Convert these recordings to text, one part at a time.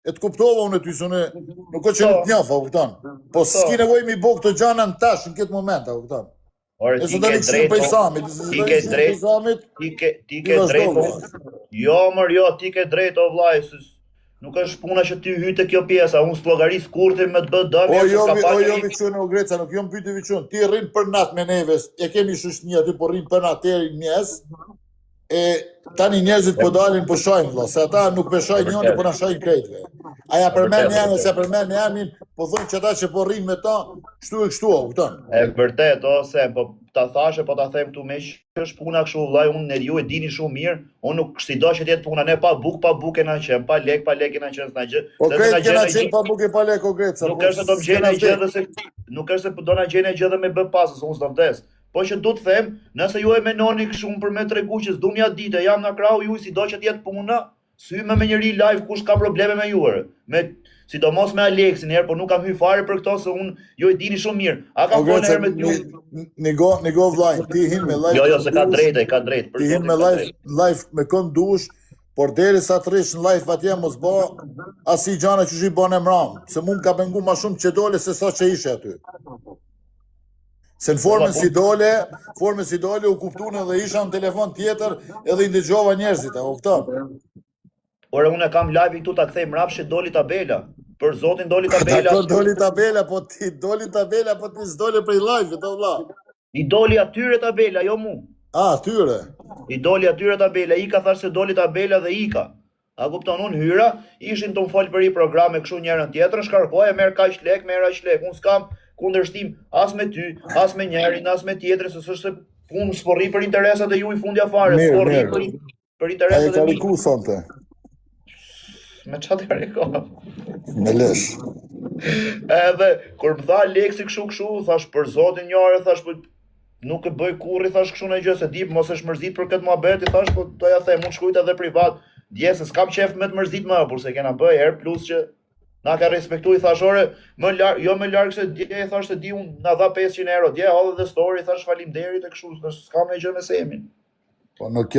E të kuptova unë ty, se nuk o që në të njafa, kupton. Po s'ki nevoj mi bo këtë gjana në tash në këtë moment, kupton. Ore, ti ke drejt, jo mër, jo, ti ke drejt, o vlaj, nuk është puna që ti hyte kjo pjesa, unë s'logaris kurti me të bëtë dëmja. O jo viqun o Greca, nuk jom pyti viqun, ti rrinë për natë me neves, e kemi shushnia, ti po rrinë për natë e njes, e tani njerëzit po dalin po shojnë, vla, se ata nuk po shojnë njëni, po në shojnë krejtve. Aja përmen jamin, se përmen jamin, po thonë që ata që po rrinë me ta, kështu e kështu, këton. E vërtet, ose, po ta thashe, po ta them këtu me që është puna kështu, vlaj, unë në ju e dini shumë mirë, unë nuk si do që tjetë puna, ne pa buk e na qenë, pa lek e na qenë, s'na gjë. Po krejt kena qenë pa buk e pa lek, o Greca. Nuk është se do më gjene gjë dhe se, nuk është se do na gjene gjë dhe me bë pasës, unë s'do vdes. Po që du të them, nëse ju e menoni shumë për me tregu që s'du mja dite, jam në krau ju, si do që tjetë puna, syme me njëri live kush ka probleme me juare. Sidomos me Aleksin herë, po nuk kam hy fare për këto, se unë ju e dini shumë mirë. A kam po herë me t'ju... Nego vlajnë, ti hin me live... Jo, se ka drejt. Ti hin me live me kënd dush, por deri sa të rish në live atje mos bo, asi gjana që shi bo në mram, se mund ka pengu ma shumë që dole se sa që ishe aty. Se në formën si dole u kuptune dhe isha në telefon tjetër edhe i ndëgjova njerëzit, o këta. Ore, unë e kam live i këtu ta kthej mrapshe doli tabela. Për zotin doli tabela. Doli tabela, po ti s'dole prej live, do vlla. I doli atyre tabela, jo mu. Atyre. I doli atyre tabela, Ika thash se doli tabela dhe Ika. A kupton, unë hyra, ishin të më folë për i programe kështu njërën tjetër, shkarkoj, merr kaq lek, unë s'kam kundërshtim as me ty, as me njerin, as me tjetërin, se s'është unë s'porri për interesat e ju i fundja fare, s'porri për interesat e mi. A e kariku, sonte? Me qatë kariku? Me lesh. Edhe, kur më tha Leksi kështu, thash për zotin njare, thash për nuk e bëj kurri, thash kështu në gjë se dip, mos e shmërzit për këtë muhabeti, thash, po do ja them, unë shkujta dhe privat, dje se s'kam qef me të mërzit më, por se kena bëj herë, plus që na ka respektu i thashore, jo me larkë se dje, thash se di unë na dha 500 euro, dje hadhe dhe story, thash falimderit e kështu, s'kam në gjë me semin. Po nuk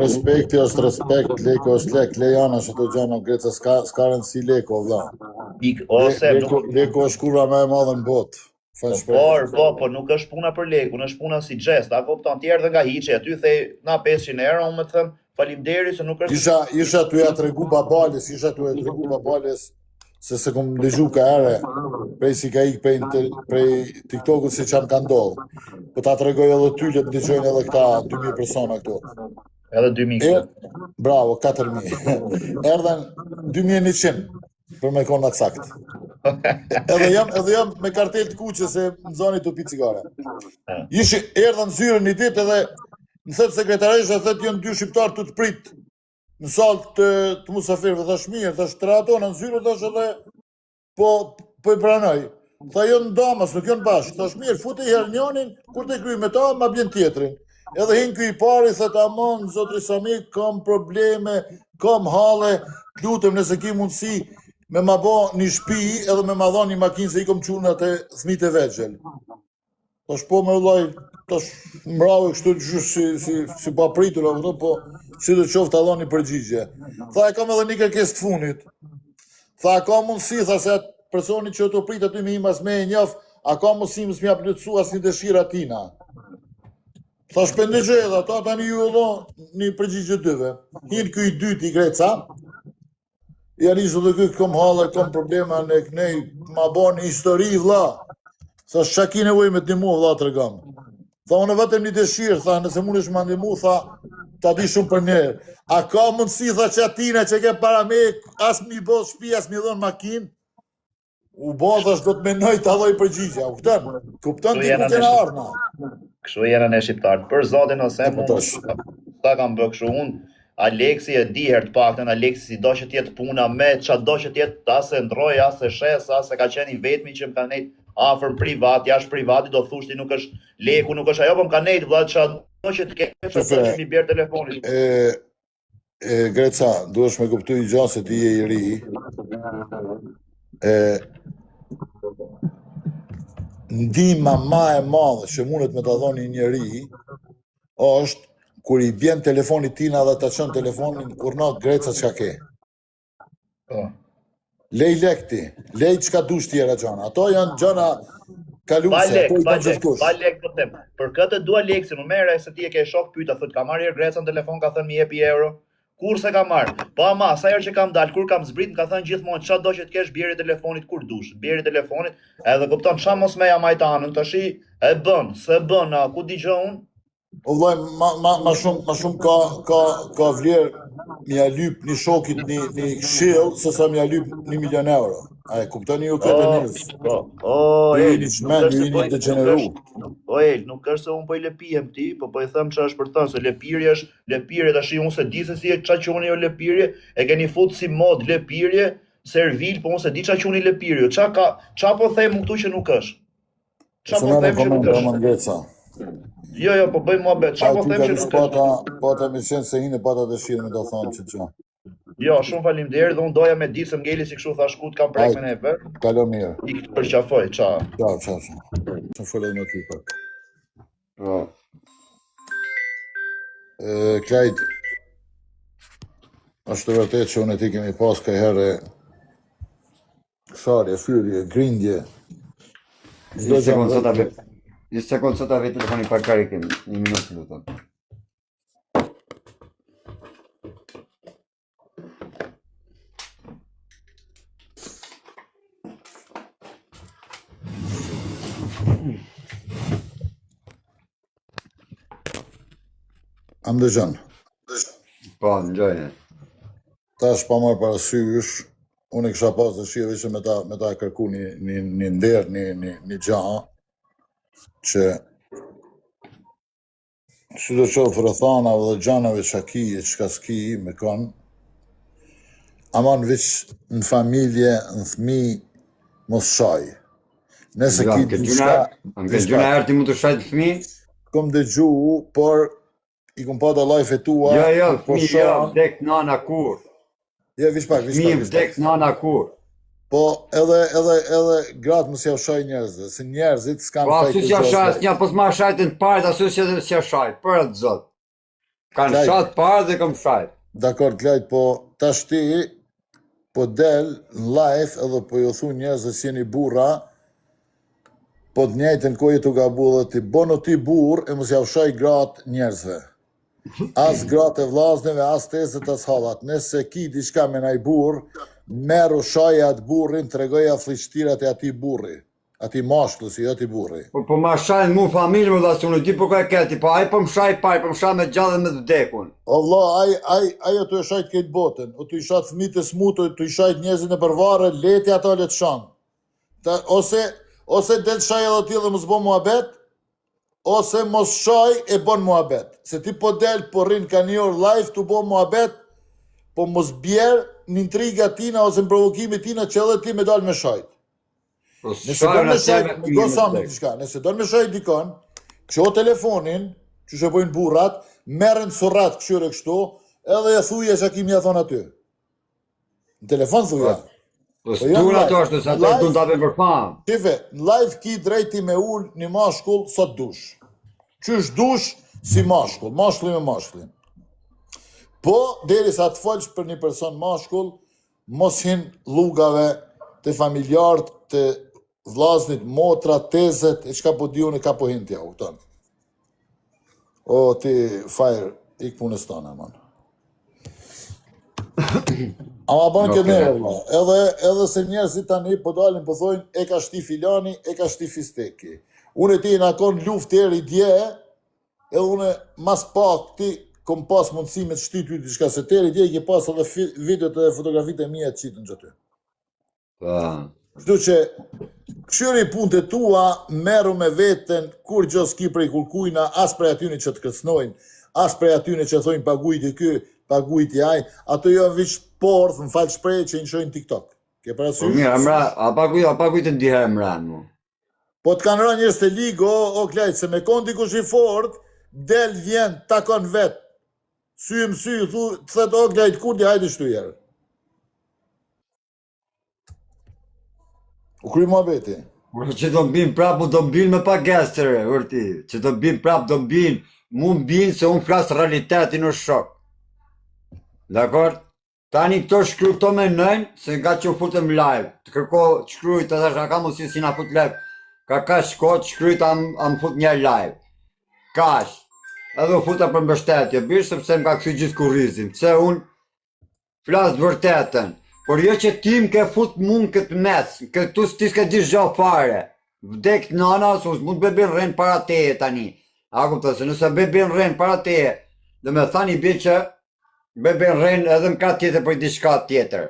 respekti është respekt, leko është lek, lejana që të gjana Greca, s'ka rëndësi leko, vla. Leko është kurva me e madhe në botë. Po nuk është puna për leku, është puna si gjest, a kupton tjerë dhe nga hiqe, aty thej na 500 euro, unë me të them, falimderi se nuk është... Isha të ja të regu babales, se kom dëgju ka ere, prej si ka ik prej TikTokut si që ka ndodhë. Po ta të regoj edhe ty që të dëgjojnë edhe këta 2000 persona këto. Edhe 2000. Bravo, 4000. Erdhen 2100, për me kona të sakt. Edhe jam me kartel të kuqe se në zoni të pi cigare. Erdhen zyrën një dit edhe në thëtë sekretarisht e thëtë jënë 2 shqiptarë të prit në salë të musafirëve, thash mirë, thash të ratonë në zyrë, thash edhe po i pranoj. Tha jo në damas, nuk jo në bashkë, thash mirë, fute i herë njonin, kur të kry me ta, ma bjen tjetërin. Edhe hinë këj pari, thët amon, zotri Sami, kam probleme, kam hale, lutem nëse ki mundësi me ma bo një shpi edhe me ma dha një makinë se i kom qurnë atë thmit e vegjel. Tash po me vllaj, tash mbrave kështu si pa pritur, po si do qoftë ta dhoni përgjigje. Tha e kam edhe një kërkesë të funit. Tha ka mundësi, tha se atë personi që të prit aty me imas me e njof, a ka mundësi mësë mja plëtsu as një dëshira tina. Tha shpendegjë edhe ata tani ju edhe një përgjigje dyve. Hinë këj dyti Greca, janë ishtë dhe këtë kom halë, kom problema në kënej, ma bo një histori vlla. Tha shaki nevoj me të një mu, vlla të regam. Tha unë vetëm një dëshirë, tha nëse mund është ma një mu, tha ta di shumë për njerë. A ka mundësi, tha që atina që ke para me, as mi bo shpi, as mi dhonë makinë, u bo dhe është do të menoj të adhoj përgjigja. Kupton ti ku kena ardhna. Kështu jena në shqiptarët. Për zotin ose ta kam bë kështu unë, Aleksi e di herë të paktën, Aleksi si do që tjetë puna me, qa do që tjetë ta se ndroj, as se shes, as se ka qenë i vetmi që më ka nejtë afër privat, jashtë privati, do thushti nuk është leku, nuk është ajo, po më ka nejtë vëllat qa do që të kemë që mi bjerë telefonit. Greca, duesh me kuptu i gjatë se ti je i ri. Ndihma ma e madhe që mundet me të dhoni njeri, është kur i bjen telefonit tina dhe të qënë telefonin, kur në Greca që ka ke. Lej lekti, lej çka dush tjera gjana. Ato janë gjana kaluse, ato i bën gjithkush. Ba lek po them. Për këtë dua leksin, më merre se ti e ke shok pyeta, thot ka marrë Greca në telefon, ka thënë më jepi euro. Kur se ka marrë? Po ama, sa herë që kam dalë, kur kam zbrit, më ka thënë gjithmonë çado që të kesh bjeri telefonit kur dush. Bjeri telefonit, edhe kupton ç'a mos me ja majtanën, tash e bën, se bën, a ku digjon? O vllai, ma shumë ka vlerë mja lyp një shokit një këshill se sa mja lyp 1 milion euro. A e kuptoni ju këtë njerëz? Ju jeni çmend, ju jeni degeneru. O El, nuk është se unë po i lepijem ti, po i them ç'a është për thënë se lepirje është lepirje, tash unë se di se si e ç'a quheni jo lepirje, e keni fut si mod lepirje, servil, po unë se di ç'a quheni lepirje. Ç'a po them këtu që nuk është? Ç'a po them që nuk është? Jo, po bëjmë muhabet. Ç'a po them që nuk është? Po ta më thënë se hinë pata dëshirën me do thonë ç'ç'a. Jo, shumë faleminderit, dhe unë doja me ditë se m'ngeli si kështu thash ku t'kam prek me neve. Kalo mirë. I këtë përqafoj, qa. Ciao. Të folë me ty pak. Klajt, është të vërtet që unë e ti kemi pas ka herë sharje, fyrje, grindje. Një sekundë sot avej telefoni pak karikim, 1 minutë lutem. Am dëgjon. Po, ngjojnë. Tash pa marrë parasysh, unë kisha pas dëshirë që me ta kërku një nder, një gjaha, që si do qofë rëthanave dhe gjanave që ki e qka s'ki me kanë, aman veç në familje, në thmi, mos shaj. Nëse ki diçka... Nga gjuna herë ti mund të shajt fëmi? Kom dëgju, por i kom pa da live-e tua... Jo, fëmi jo, vdek nana kur. Jo, vish pak. Fëmi vdek nana kur. Po edhe gratë mos ja shaj njerëzve, se njerëzit s'kan fajt të zot. Po asus ja pos ma shajtën të parët, asus ja shaj, për atë zot. Kanë shatë parët dhe kom shajt. Dakor, Klajt, po tash ti po del në live edhe po ju thu njerëzve si jeni burra, po të njëjtën kohë tu gabu dhe ti bono ti burr e mos ja shaj gratë njerëzve. As gratë e vllazneve, as tezet, as hallat. Nëse ki diçka me naj burr, merru shaje atë burrin, tregoja fllishtirat e atij burri. Atij mashkulli, jo atij burri. Po ma shajnë mu familje më dhasë, unë di po ka e keti, po aj po më shaj pari, po më shaj me gjallë dhe me të vdekun. O vlla, ajo të e shajt këtë botën, o të i shajt fëmijët e smutë, të i shajt njerëzit e përvarë, leti ato le të shanë. Ose del shaj edhe ti dhe mos bo muhabet, ose mos shaj e bon muhabet. Se ti po del, po rrin ka një orë live, tu bo muhabet, po mos bjerë në intriga tina ose në provokimit tina që edhe ti me dalë me shajt. Nëse do me shajt, nëse do me shajt dikon, që o telefonin, që që bojnë burrat, merën surrat këshyre kështu, edhe ja thuja që kimi ja thonë aty. Në telefon thuja. Po s'dur ato është, nëse ato du në tabe për famë. Qife, në live ki drejti me ullë një mashkull sot dush. Qysh dush si mashkull, mashkulli me mashkullin. Po, deri sa të folsh për një person mashkull, mos hin lugave të familjarët, të vllaznit, motra, tezet, e qka po di unë, ka po hin tja, u këton. O, ti, fajrë, ik punës tëne, man. Ama ban këtë nërë, edhe se njerëzit tani po dalin, po thojnë, e ka shti filani, e ka shti fisteki. Unë e ti në akon luft eri dje, edhe unë mas pak ti kom pas mundësi me të shti ty diçka se teri dje i ke pas edhe videot dhe fotografit e mija të qitën që ty. Kështu që, këshyri punët e tua, meru me veten, kur gjos ki prej kurkujna, as prej atyni që të kërcnojnë, as prej atyni që thojnë pagujti ky, pagujti aj, ato jo vish porth, më falë shprej që i nshojnë TikTok. Ke parasysh? Po mirë, a pagujti ndihe e mranë mu? Po të kanë rënë njërës të ligë, o Klajt, se me kondi kush i fort, del vjen, takon vetë, sy më sy, të thëtë, o Klajt, kur di hajdi shtu jerë. U kry mua beti. Që do mbin prap, mu do mbin me pa gestëre, vërti. Që do mbin prap, do mbin, mu mbin se unë flasë realitetin në shok. Dakor? Tani këto shkru këto me nëjnë, se nga që u futëm live. Të kërko shkrujt, të thash, a ka mos si na fut live. Ka shkot, shkrujt a më fut një live. Kash. Edhe u futa për mbështetje, bish sepse më ka kësi gjithë kurrizim. Se unë flasë vërtetën. Por jo që ti më ke fut mund këtë mes, këtu ti s'ke gjithë gjo fare. Vdek nana, se mund bebin rrenë para teje tani. A kuptoj, se nëse bebin rrenë para teje, dhe me thani bje që bebin rrenë edhe më ka tjetër për diçka tjetër.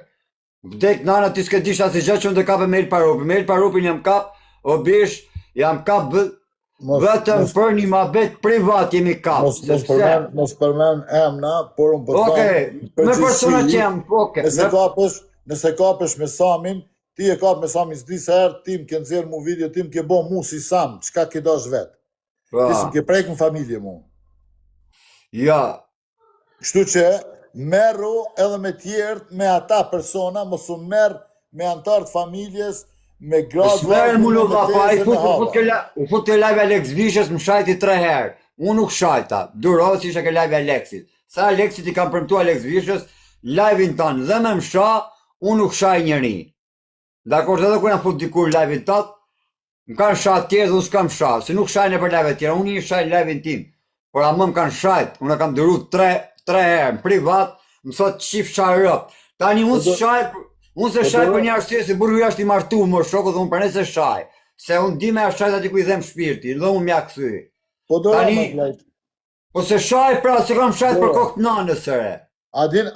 Vdek nana, ti s'ke disha si gjë që unë të kape me il parupi. Me il parupin jam kap, o bish, jam kap vetëm për një mabet privat jemi kap. Mos përmen emna, por unë për me persona që jam, nëse kapesh me Samin, ti e kap me Samin s'di se herë, ti më ke nxjerrë mu video, ti më ke bo mu si Sam, qka ke dash vetë. Ti s'm ke prejk në familje mu. Ja. Kështu që, merru edhe me tjertë, me ata persona, mos u merr me antartë familjes, me gradë... S'merën mu luka, pa u fut ke live Alex Vishës më shajti 3 herë. Unë nuk shajta, durohë si isha ke live Alexit. Sa Alexit i kam përmtu Alex Vishës, live-in tanë dhe me më sha, unë nuk shaj njëri. Dakor, edhe kur jam fut dikur live-in tatë, më kanë shah tjerë dhe unë s'kam shah, se nuk shajnë e për live tjera, unë i shaj live-in tim. Por a më kanë shajt, unë kam dëru 3 herë, në privat, më thot qif shaj rëp. Tani unë se shaj për një arsye se burri jashtë i martu më shokët dhe unë për ne se shaj. Se unë di me a shajt ati ku i dhem shpirti, dhe unë mja këthy. Po se shaj pra, se kam shajt për kokë nanës sëre. Adin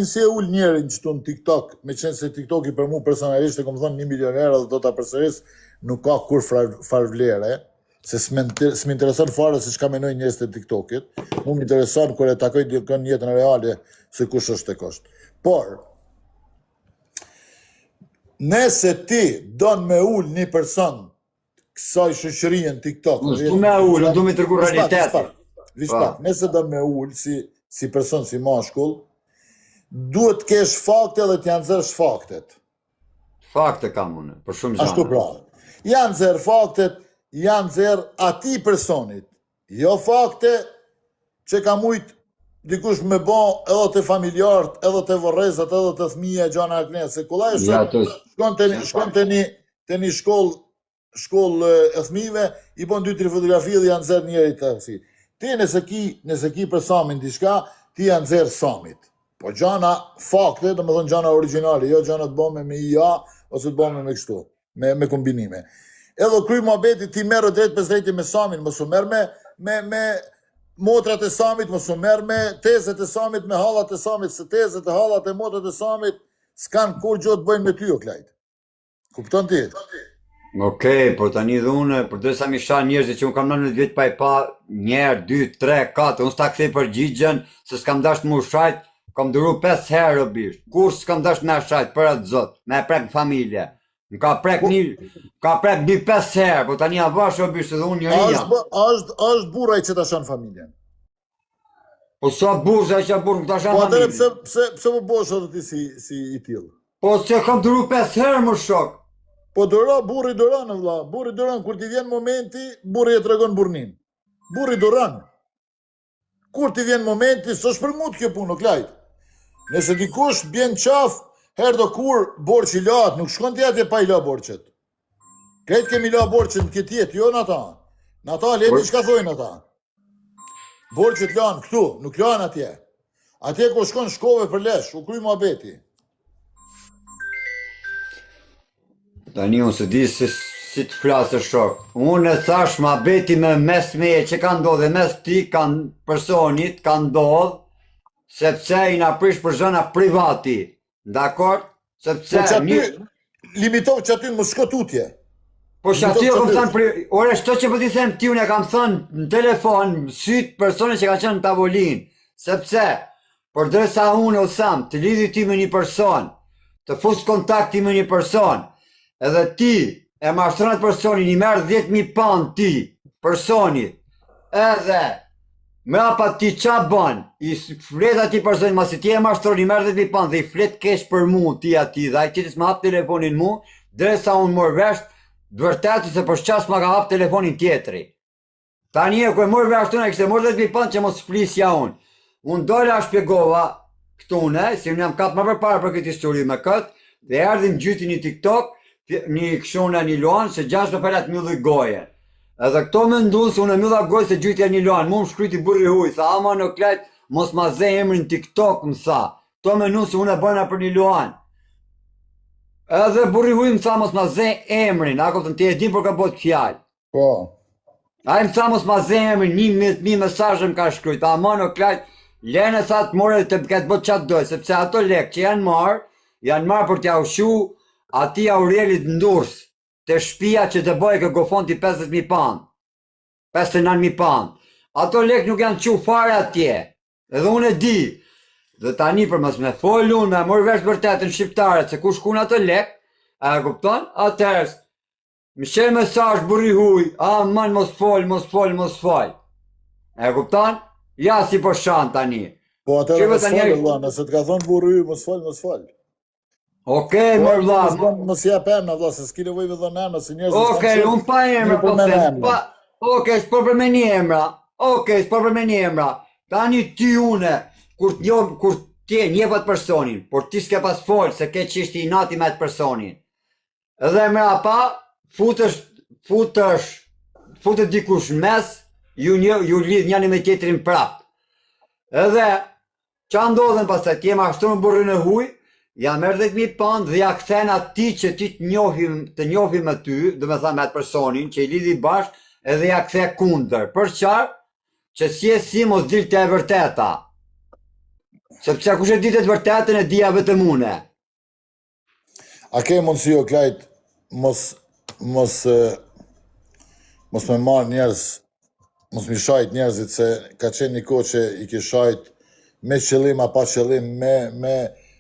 si e ull njerin qëtu në TikTok, me qenë se TikTok i për mu personalisht e kom thonë 1 milioner dhe do të apërsëris, nuk ka kur farvlere, se s'mi intereson fare se çka menoj njerëz të TikTokit, mu më intereson kur e takoj dikën në jetën reale se kush është tek është. Por, nëse ti don me ull një person kësaj shoqërie në TikTok, du me ull, du me tërgu realitetin. Nëse don me ull si person, si mashkull, duhet kesh fakte dhe t'janë nxerrësh faktet. Fakte kam unë, për shumë gjana. Ashtu pra. Janë nxerr faktet, janë nxerr ati personit. Jo fakte që ka mujt dikush me bo edhe të familjarët, edhe të vorrezat, edhe të fëmija e gjana akne. Se kullaj shkon të një shkollë e fëmive, i bon 2-3 fotografi dhe janë nxerr njeri të fësi. Ti nëse ki për Samin diçka, ti janë nxerr Samit. Po gjana fakte, dhe me thonë gjana originale, jo gjana të bome me IA, ose të bome me kështu, me kombinime. Edhe kry muhabeti ti merë drejt për drejti me Samin, mos u merë me motrat e Samit, mos u merë me tezet e Samit, me hallat e Samit, se tezet e hallat e motrat e Samit s'kan kur gjë të bëjnë me ty o klajt. Kupton ti? Okej, por tani dhe unë, për dhe sa mi shah njerëzit që unë kam 19 vjetë pa i pa, 1, 2, 3, 4, unë s'ta kthej përgjigjen, se s'kam dasht mu shajt, kam duru 5 herë o bisht, kur s'kam dasht me shajt, për atë zot, me prek familje. Më ka prek një 5 herë, po tani avash o bisht edhe unë njëri jam. Ashtë buraj që ta shanë familjen. Po sa burë që burë më ta shanë familjen. Po atëre pse më bosh edhe ti si i tillë? Po se kam duru 5 herë më shok. Po dora, burri doran, vlla. Burri doran, kur ti vjen momenti, burri e tregon burnin. Burri doran. Kur ti vjen momenti, s'është për mut kjo punë, klajt. Nëse dikush bjen qaf, herë do kur borçi lahet, nuk shkon ti atje pa i la borçet. Krejt kemi la borçet në këtë jetë, jo në ata. Në ata leti çka thojnë ata. Borçet lahen këtu, nuk lahen atje. Atje ku shkon shkove për lesh, u kry muhabeti. Tani unë se di si të flasë shok. Unë e thash muhabeti me mes meje që ka ndodhe, mes ti personit ka ndodh, sepse i na prish për zona privati. Dakor? Sepse limitov që aty më shko tutje. Po që aty kam thënë, ore shto që po ti them ti unë e kam thënë në telefon, syt persone që ka qenë në tavolinë. Sepse, por dresa unë o Sam, të lidhi ti me një person, të fus kontakti me një person, edhe ti e mashtronat personin, i merë 10.000 pound ti, personit, edhe me apa ti qa bën, i flet ati personin, masi ti e mashtron, i merë 10.000 pound, dhe i flet kesh për mu, ti ati, dhe a qitis ma hap telefonin mu, dresa unë mor vesht, dvërteti se për shqas ma ka hap telefonin tjetri. Tani e ku e mor veshtuna, i kështë e mor 10.000 pound që mos flisja unë. Unë dole a shpjegova, këtune, si unë jam kap më përpara për këtë histori me këtë, dhe erdhim gjyti një TikTok, një këshune një luan, se 6 operat mjullu goje. Edhe këto me ndunë se unë mjulla goje se gjytja një luan, mu më shkryti burri huj, tha ama në klejt, mos ma ze emrin TikTok më tha, to me ndunë se unë e bëjna për një luan. Edhe burri huj më tha mos ma ze emrin, ako të në ti e din për ka bot fjallë. Po. A i më tha mos ma ze emrin, një mesazhe më ka shkrujt, ama në klejt, lene tha të more të këtë bot qatë dojë, sepse ato lek që janë marë për t'ja ushu ati Aurelit Ndurs, të shpia që të bëjë kë gofonti 50.000 pound, 59.000 pound. Ato lek nuk janë qu fare atje, edhe unë e di, dhe tani për mos me folu, me mërë vesh vërtetën shqiptare, se ku shkun ato lek, e kupton, atërës, më shë mesazh burri huj, man mos fol. E kupton? Ja si po shan tani. Po atëre mos fol, valla, nëse të ka thonë burri huj, mos fol. Okej, mërë vlla. Mos jep emna, valla, se s'ki nevojë me dhënë emna, se njerëzit Okej, unë pa emra po them. Okej, s'po për me një emra. Tani ty une, kur ti e njefat personin, por ti s'ke pas fol, se ke qishti i nati me atë personin. Edhe mra pa, futët dikush në mes, ju lidh njani me tjetrin prap. Edhe, qa ndodhen pastaj, ti e ma ashtu në burrin e huj, ja merr 10.000 pound dhe ja kthen ati që ti të njohim me ty, dhe me tha me atë personin, që i lidhi bashk, edhe ja kthe kundër. Për qarë, që si mos dilte e vërteta. Sepse kush e ditë të vërtetën e dija vetëm une. A ke mundësi o klajt, mos me marrë njerëz, mos mi shajt njerëzit, se ka qenë një kohë që i ki shajt me qëllim a pa qëllim, me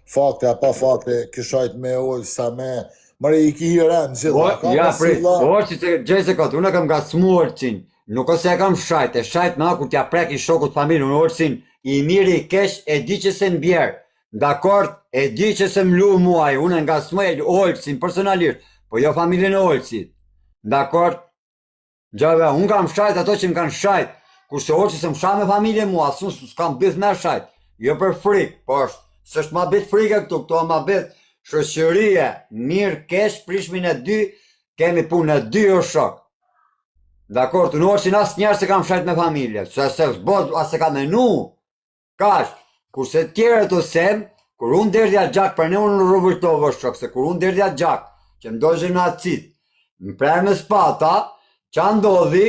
fakte a pa fakte, ki shajt me ojë, sa me... Mare i ki hiren në gjitha. Ja, prit, që gjejse këtë, unë kam nga smuar qin, nuk ose e kam shajt, e shajt me kur t'ja prek i shokut familë, unë orësin, i miri i kesh, e di që se n'bjerë, dakord, e di që se m'lu muaj, unë nga smuaj Olsin personalisht, po jo familjen e Olsit, dakord, gjave, unë kam shajt ato që m'kan shajt, kurse Olsi se m'sha me familje mua, asun s'kam bith me shajt, jo për frik, po s'është ma bith frike këtu, këto ma bith shoqërie, mirë, kesh, prishmin e dy, kemi punë e dy o shok. Dakor, të nuorsin asë njerë se kam shajt me familje, se s'bod, asë ka menu, kash, kurse tjere të sem, kur unë derdhja gjak, për ne unë në rëvëjtovë o shok, se kur unë derdhja gjak, që mdojshë në acit, më prerë me spata, që ndodhi,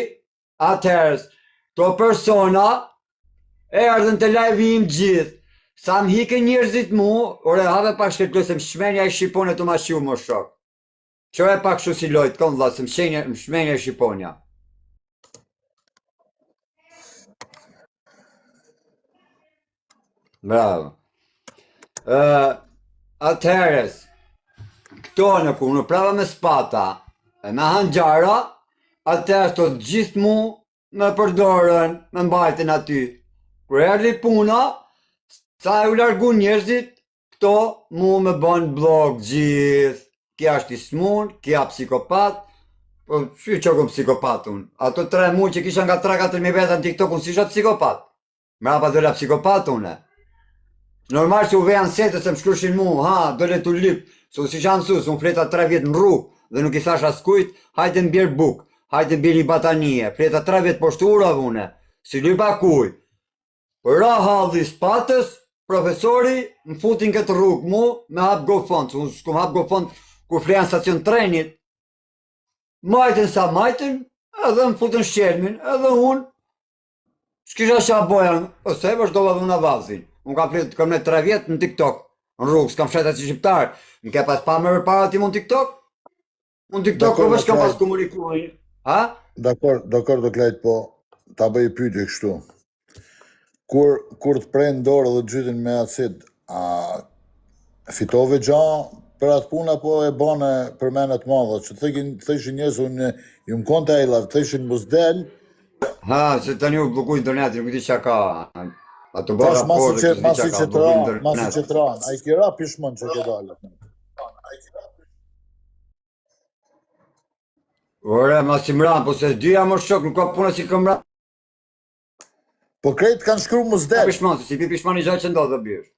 atërës, to persona, e ardhën të live im gjithë, sa më hike njerëzit mu, ore have pak shkërtloj, më shmenja i Shqipone të ma shiu më shok. Qo e pak shu si lojt, kom vla, se më shmenja i Shqiponja. Bravo. Atëherës, këto në ku në prava me spata, e me hangjara, atëherës të gjithë mu me përdorën, me mbajtën aty. Kër erdi puna, sa e u largu njerëzit, këto mu me bën blog gjithë. Kja është i smun, kja psikopat, po që që kom psikopat unë? Ato 3 mu që kisha nga 3-4 veta në TikTok, unë si isha psikopat. Mrapa dole psikopat une. Normal që u vejan sete se më shkrushin mu, dole t'u lip, se u si isha mësus, unë fleta 3 vjetë në rrugë, dhe nuk i thash askujt, hajte në bjerë buk, hajte në bjerë i batanije, fleta 3 vjetë poshtura vune, si lypa kuj. Për ra halli spatës, profesori më futin këtë rrugë mu me hap GoFund, unë s'kum hap GoFund kur flejan stacion trenit, majten sa majten, edhe më futën shqelmin, edhe unë, s'kisha qa bojan, ose e vazhdova dhe unë avazin. Unë kam fletë, kam ne 3 vjetë në TikTok, në rrugë, s'kam sheta si shqiptar, në ke pas pa me rëpara ti mu në TikTok? Unë TikTok për s'kam pas komunikuin, ha? Dakor, do klejt, po, ta bëj pyetje kështu. Kur të prejnë dorë dhe gjytin me acid, a fitove gja për atë puna, po e bane për menet madhe, që të thëshin njësë, unë ju më konta e la, të thëshin musdel. Se tani u bloku internetin, nuk di qa ka. Tash masi që të ranë, a i kira pishmon që ke dalë. Ore, masi mranë, po se dyja më shok, nuk ka puna si këm mranë. Po krejt kanë shkru musdel. Pishmon, se si pi pishmon i gjaj që ndodhë dhe bjërë.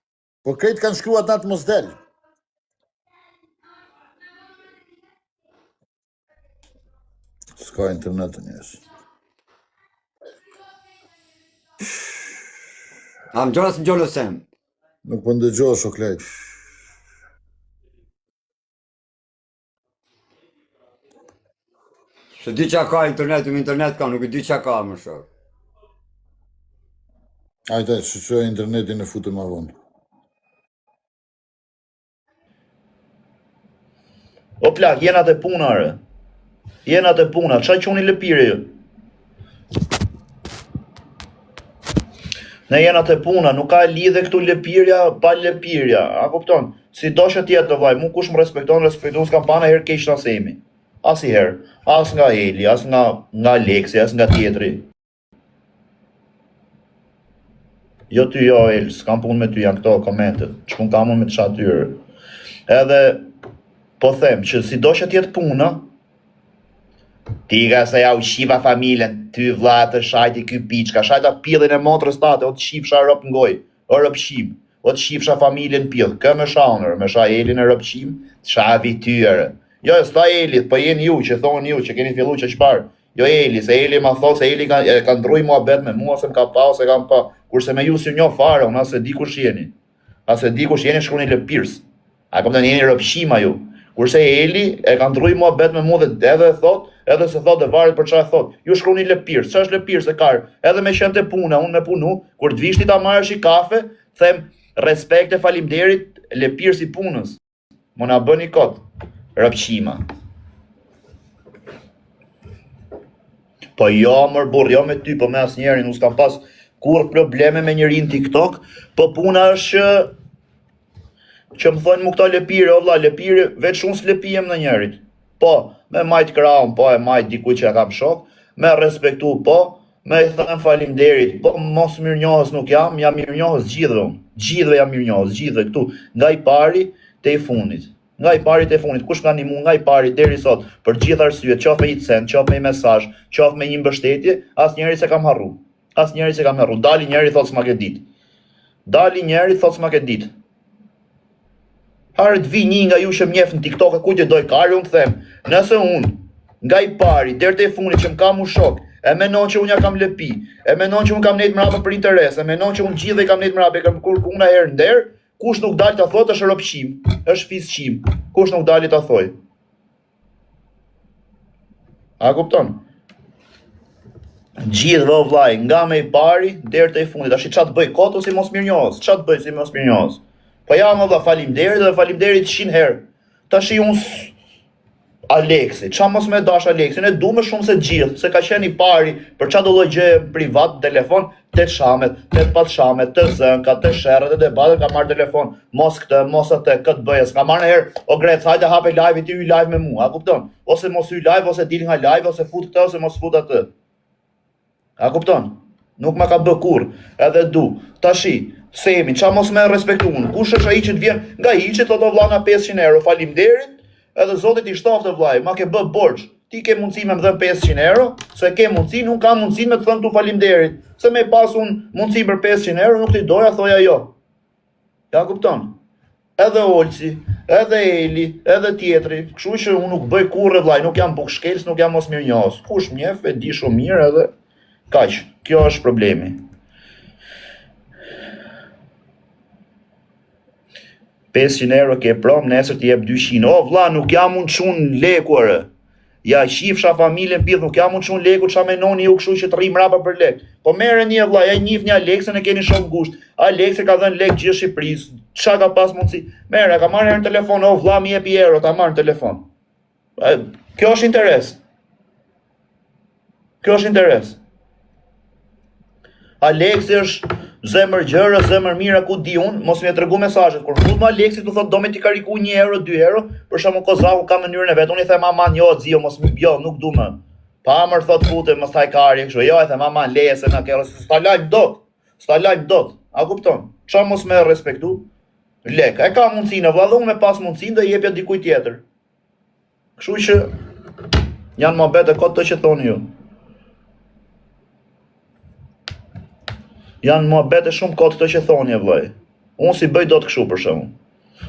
Po krejt kanë shkruat natë mos del. S'ka internet njës. A më gjorës më gjolësem. Nuk po ndëgjosh o klejt. Se di qa ka internet ka, nuk e di qa ka më shok. Ajde, që internetin e futë ma vonë. O plak, jena të puna, re. Jena të puna, qa quni lëpire ju? Ne jena të puna, nuk ka lidhe këtu lëpirja pa lëpirja, a kupton? Si do që tjetë të vaj, mu kush më respekton s'kam pana herë keq në semi. As i herë, as nga Eli, as nga Aleksi, as nga tjetri. Jo ty jo El, s'kam pun me ty janë këto komentet, që pun kam unë me të shatyrë. Edhe, po them, që si do që tjetë puna, ti ka se ja u shiva familjen, ty vlla të shajti ky piçka, shajta pillin e motrës tate, o të shifsha rëp ngoj, o rëp shim, o të shifsha familjen pill, kë me shaunër, me sha Elin e rëp shim, të shavi tyre. Jo, s'ta Elit, po jeni ju, që thonë ju, që keni fillu që shparë. Jo Eli, se Eli ma thot se Eli ka ndruj mua bet me mua, se m'ka pa, ose kam pa, kurse me ju si njo fare, unë asë di kush jeni. Asë di kush jeni shkruni lëpirs. A kom të jeni rëpshima ju. Kurse Eli e ka ndruj mua bet me mua dhe edhe thot, edhe se thot dhe varet për qa thot. Ju shkruni lëpirs, qa është lëpirs e karë? Edhe me qenë të puna, unë me punu, kur të vishti ta marrësh i kafe, them respekt e falimderit, lëpirs i punës. Më na bëni kot, rëpshima. Po jo mër burr, jo me ty, po me as njerin, nuk s'kam pas kur probleme me njerin TikTok, po puna është që më thonë mu këta lepire, o vlla, lepire, veç unë s'lepijem në njerit. Po, me majt kraun, po e majt dikuj që ja kam shok, me respektu, po, me i thënë falimderit, po mos mirënjohës nuk jam mirënjohës gjithve unë, gjithve jam mirënjohës, gjithve këtu, nga i pari te i fundit. Nga i pari të fundit, kush ka nimu nga i pari deri sot, për gjithë arsyet, qoftë me i cent, qoftë me i mesazh, qoftë me një mbështetje, as njeri se kam harru. As njeri se kam harru. Dali njeri thot s'ma ke dit. Dali njeri thot s'ma ke dit. Harë të vi një nga ju që mjef në TikTok e ku që doj kari, unë të them, nëse unë, nga i pari, deri të fundit që më kam u shok, e menon që unë ja kam lëpi, e menon që unë kam nejt mrapa për interes, e menon që unë gjithë i kam nejt mrapa, e kam kur una herë nder, kush nuk dali ta thot është rëpshim, është fisqim. Kush nuk dali ta thoj. A kupton? Gjithë vë vllai, nga me i pari deri te i fundit. Tash ç'a të bëj kot ose mos mirënjohës? Ç'a të bëj si mos mirënjohës? Po jam valla faleminderit dhe faleminderit 100 herë. Tash unë Aleksi, qa mos me dash Aleksin, e du me shumë se gjithë, se ka qenë i pari për qa do lloj gjë privat, telefon, të shamet, të pat shamet, të zënka, të sherrët, të debatët, ka marrë telefon, mos këtë, mos atë, këtë bëjes, ka marrë në herë, o Grec, hajde hape live, ti hy live me mua, a kupton? Ose mos hy live, ose dil nga live, ose fut këtë, ose mos fut atë. A kupton? Nuk ma ka bë kur, edhe du, tashi, Semi, qa mos me respektu unë, kush është ai që të vjen nga i që të do vlla nga 500 euro, faleminderit. Edhe Zotit i shtoftë vllai, ma ke bë borxh. Ti ke mundësi me më dhën 500 euro, se ke mundësi, nuk kam mundësi me të thënë tu faleminderit. Se me pas unë mundësi për 500 euro, nuk t'i doja, thoja jo. Ja kupton? Edhe Olci, edhe Eli, edhe tjetri, kështu që unë nuk bëj kurrë vllai, nuk jam bukshkels, nuk jam mos mirënjohës. Kush mjef e di shumë mirë edhe kaq. Kjo është problemi. €500 ke prom, nesër t'i jep 200. O vlla, nuk jam unë çun leku. Ja shifsha familjen pill, nuk jam unë çun leku, ç'a menoni ju kështu që të rrim rrapa për lek. Po merreni vlla, ja njihni Aleksën e keni shumë gusht. Aleksi ka dhënë lek gjithë Shqipërisë. Ç'a ka pas mundsi? Merre, ka marrë në telefon, o vlla, më jepi euro, ta marr në telefon. Kjo është interes. Kjo është interes. Aleksi është zemër gjërë, zemër mira, ku di unë, mos më tregu mesazhet. Kur fut më Aleksi të thotë do me t'i kariku 1 euro, 2 euro, për shembull Kozaku ka mënyrën e vet. Unë i them aman, jo xhio, mos më jo, nuk du më. Pa amër thot fute, mos thaj kari kështu. Jo, e them aman, leje se na ke, s'ta lajm dot. S'ta lajm dot. A kupton? Ç'a mos më respektu? Lek, e ka mundsinë, valla, unë me pas mundsinë do jepja dikujt tjetër. Kështu që janë mohabete kot të që thoni ju. Janë mohabete shumë kot të që thoni vllai. Unë si bëj dot kështu për shembull.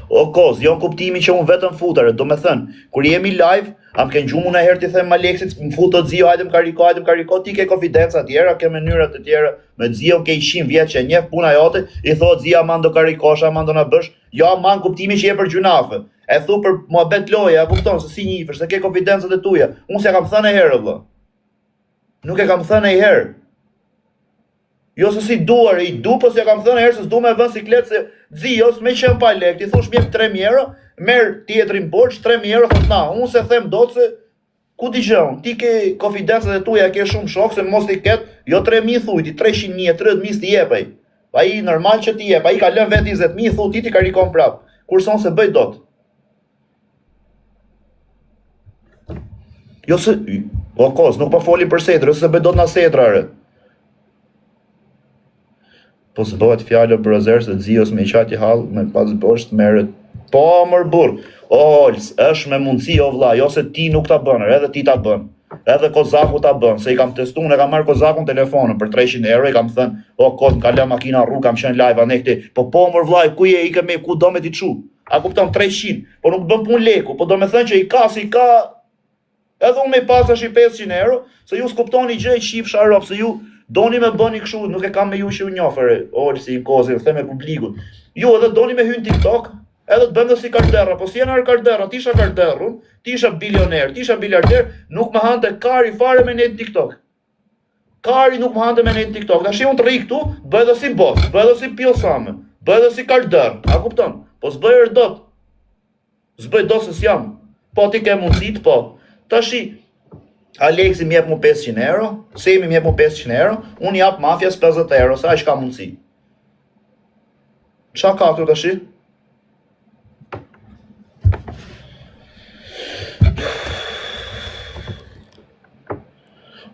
O koz, jo në kuptimin që unë vetëm futare, do me thënë, kur jemi live, am ke gjumë una herë t'i them Aleksit, më futo Zio, hajde më kariko, ti ke konfidenca tjera, ke mënyra të tjera, me Zio ke 100 vjet që e njeh puna jote, i thot Zio aman do karikosh, aman do na bësh, jo aman kuptimin që je për gjunafe. E thu për muhabet loja, kupton se si njihesh, se ke konfidencat e tuaja. Unë s'ja kam thënë herë vëlla. Nuk e kam thënë herë. Jo se si duar, i du, po s'ja kam thënë herë se s'du me vën siklet se Zio s'me qenë pa lek, ti thosh mjek 3.000 euro, merr tjetrin borç 3.000 euro, thot na, unë se them dot se ku ti gjon, ti ke konfidencat e tuaja, ke shumë shok se mos i ket, jo 3.000 thuj, ti 300.000, 30.000 ti jep ai. Ai normal që ti jep, ai ka lënë vetë 20.000, thu ti karikon prap. Kurse unë se bëj dot. Jo se, o kos, nuk po foli për setër, se bëj dot na setrare. Po së bëhet fjallë për ozerë se Zios me qati hall me pas bosht merret. Po mër burr, Olës, është me mundësi o vlla, jo se ti nuk ta bën, edhe ti ta bën. Edhe Kozaku ta bën, se i kam testuar, e kam marr Kozakun telefonin për 300 euro, i kam thënë, o Koz, ka lë makina rrugë, kam qenë live anë këtej. Po mër vlla, ku je, i kemi ku do me ti çu? A kupton 300, po nuk bën punë leku, po do me thënë që i ka si ka edhe unë me pasash i 500 euro, se ju s'kuptoni gjë, qifsha rop, se ju doni me bëni kështu, nuk e kam me ju që u njofër, orë si kozi, u them me publikun. Ju edhe doni me hyn TikTok, edhe të bëndë si Kardera, po si janë Kardera, ti isha Karderun, ti isha bilioner, ti isha biliarder, nuk më hante kari fare me net TikTok. Kari nuk më hante me net TikTok. Tash unë të rri këtu, bëj edhe si boss, bëj edhe si Pilsame, bëj edhe si Karder, a kupton? Po s'bëj dot. S'bëj dot se s'jam. Po ti ke mundësit, po. Tashi Aleksi më jep mu 500 euro, Semi më jep mu 500 euro, unë jap mafjas 50 euro, sa aq ka mundësi. Qa ka këtu tash?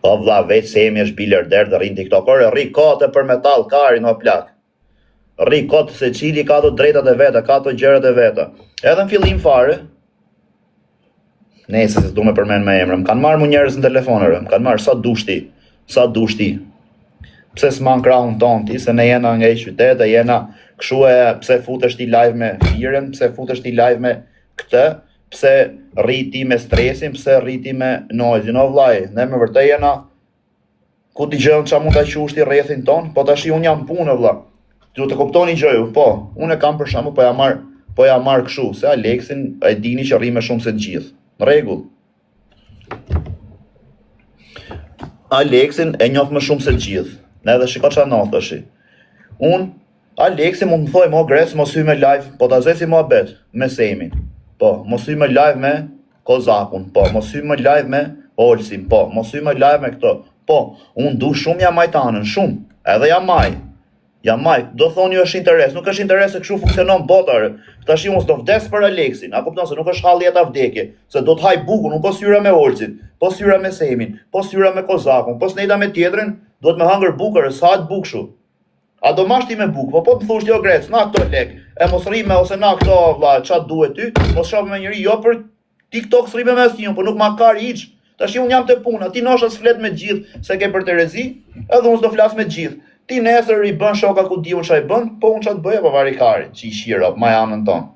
O vlla, vetë Semi është biliarder dhe rrin TikToker, rri kote për metall, kari në plak. Rri kote se cili ka të drejtat e veta, ka të gjërat e veta. Edhe në fillim fare, nëse se du me përmen me emrë, më kanë marrë mu njerëz në telefonere, më kanë marrë sa dushti. Pse s'man krahun ton ti, se ne jena nga i qytet, e jena këshu e pse futesh ti live me firen, pse futesh ti live me këtë, pse rriti me stresin, pse rriti me noizin, o vlaj, ne me vërtej jena, ku ti gjënë qa mund të qushti rrethin ton, po tash unë jam punë, vlla. Du të kuptoni gjëju, po, unë e kam për shembull, po ja marr këshu, se Aleksin e dini që rri me shumë se të gjithë. Në rregull. Aleksin e njoh më shumë se të gjithë. Ne edhe shiko çfarë ndodh tash. Aleksi mund të thoj mo gres, mos hyj me live, po ta zesi muhabet me Semin. Po, mos hyj me live me Kozakun. Po, mos hyj me live me Olsin. Po, mos hyj me live me këto. Po, unë du shumë jam majtanën, shumë. Edhe jam maj. Ja maj, do thoni është interes, nuk është interes se kështu funksionon botare. Tash unë s'do vdes për Aleksin, a kupton se nuk është halli jeta vdekje, se do të haj bukun, unë po syra me Olcin, po syra me Semin, po syra me Kozakun, po snejta me tjetrin, do të me hangër bukër, sa atë buk shu. A do mashti me buk, po të thusht jo grec, na këto lek, e mos rime ose na këto vlla, çat duhet ty, mos shoh me njëri, jo për TikTok s'rime me asnjë, po nuk ma kar hiç. Tash unë jam te puna, ti nosha s'flet me gjithë se ke për Terezi, edhe unë s'do flas me gjithë. Ti nesër i bën shoka ku di unë çaj bën, po unë çat bëj apo vari kari, që i shira, ma janën tonë.